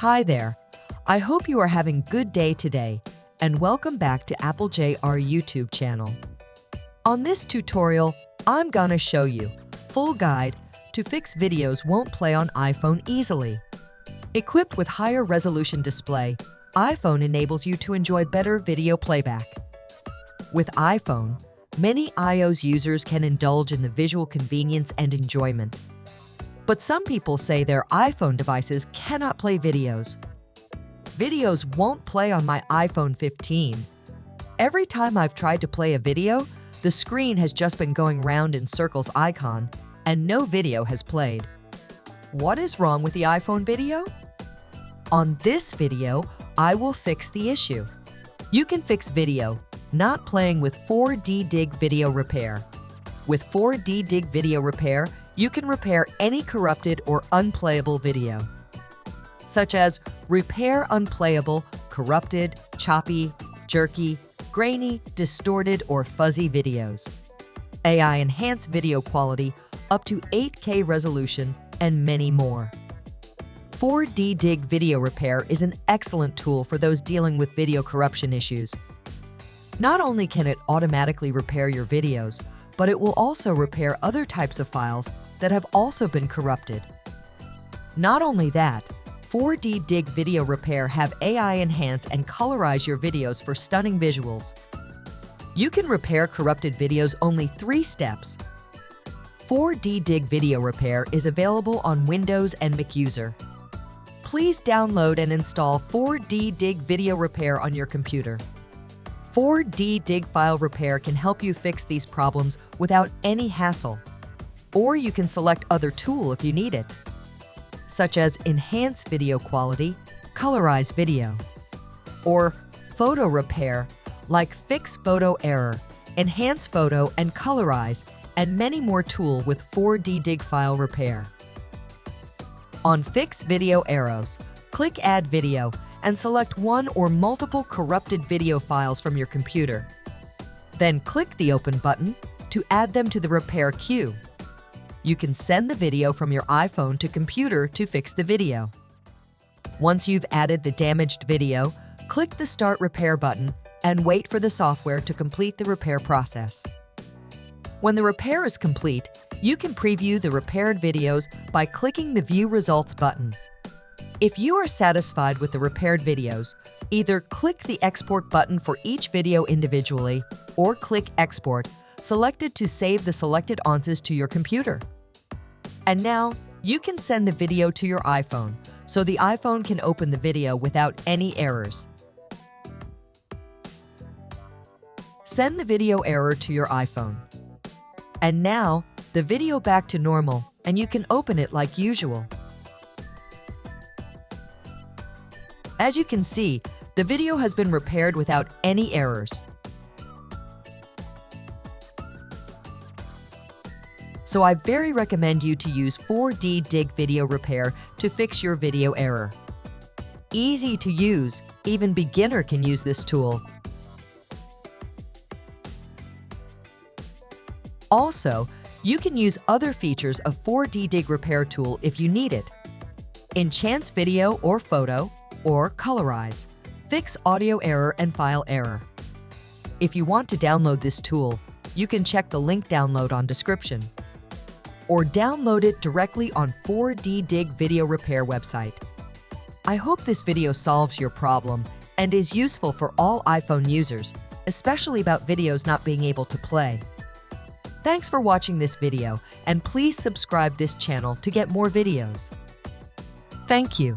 Hi there. I hope you are having a good day today, and welcome back to Applejr YouTube channel. On this tutorial, I'm gonna show you full guide to fix videos won't play on iPhone easily. Equipped with higher resolution display, iPhone enables you to enjoy better video playback. With iPhone, many iOS users can indulge in the visual convenience and enjoyment. But some people say their iPhone devices cannot play videos. Videos won't play on my iPhone 15. Every time I've tried to play a video, the screen has just been going round in circles icon, and no video has played. What is wrong with the iPhone video? On this video, I will fix the issue. You can fix video not playing with 4DDiG Video Repair. With 4DDiG Video Repair, you can repair any corrupted or unplayable video, such as repair unplayable, corrupted, choppy, jerky, grainy, distorted, or fuzzy videos. AI enhanced video quality up to 8K resolution, and many more. 4DDiG Video Repair is an excellent tool for those dealing with video corruption issues. Not only can it automatically repair your videos, but it will also repair other types of files that have also been corrupted. Not only that, 4DDiG Video Repair have AI enhance and colorize your videos for stunning visuals. You can repair corrupted videos only 3 steps. 4DDiG Video Repair is available on Windows and Mac user. Please download and install 4DDiG Video Repair on your computer. 4DDiG File Repair can help you fix these problems without any hassle. Or you can select other tool if you need it, such as Enhance Video Quality, Colorize Video, or Photo Repair like Fix Photo Error, Enhance Photo and Colorize, and many more tools with 4DDiG File Repair. On Fix Video Errors, click Add Video and select one or multiple corrupted video files from your computer. Then click the Open button to add them to the repair queue. You can send the video from your iPhone to computer to fix the video. Once you've added the damaged video, click the Start Repair button and wait for the software to complete the repair process. When the repair is complete, you can preview the repaired videos by clicking the View Results button. If you are satisfied with the repaired videos, either click the Export button for each video individually or click Export, selected to save the selected answers to your computer. And now, you can send the video to your iPhone, so the iPhone can open the video without any errors. Send the video error to your iPhone. And now, the video back to normal, and you can open it like usual. As you can see, the video has been repaired without any errors. So I very recommend you to use 4DDiG Video Repair to fix your video error. Easy to use, even beginner can use this tool. Also, you can use other features of 4DDiG Repair tool if you need it. Enhance video or photo, or colorize. Fix audio error and file error. If you want to download this tool, you can check the link download on description, or download it directly on 4DDiG Video Repair website. I hope this video solves your problem and is useful for all iPhone users, especially about videos not being able to play. Thanks for watching this video, and please subscribe this channel to get more videos. Thank you.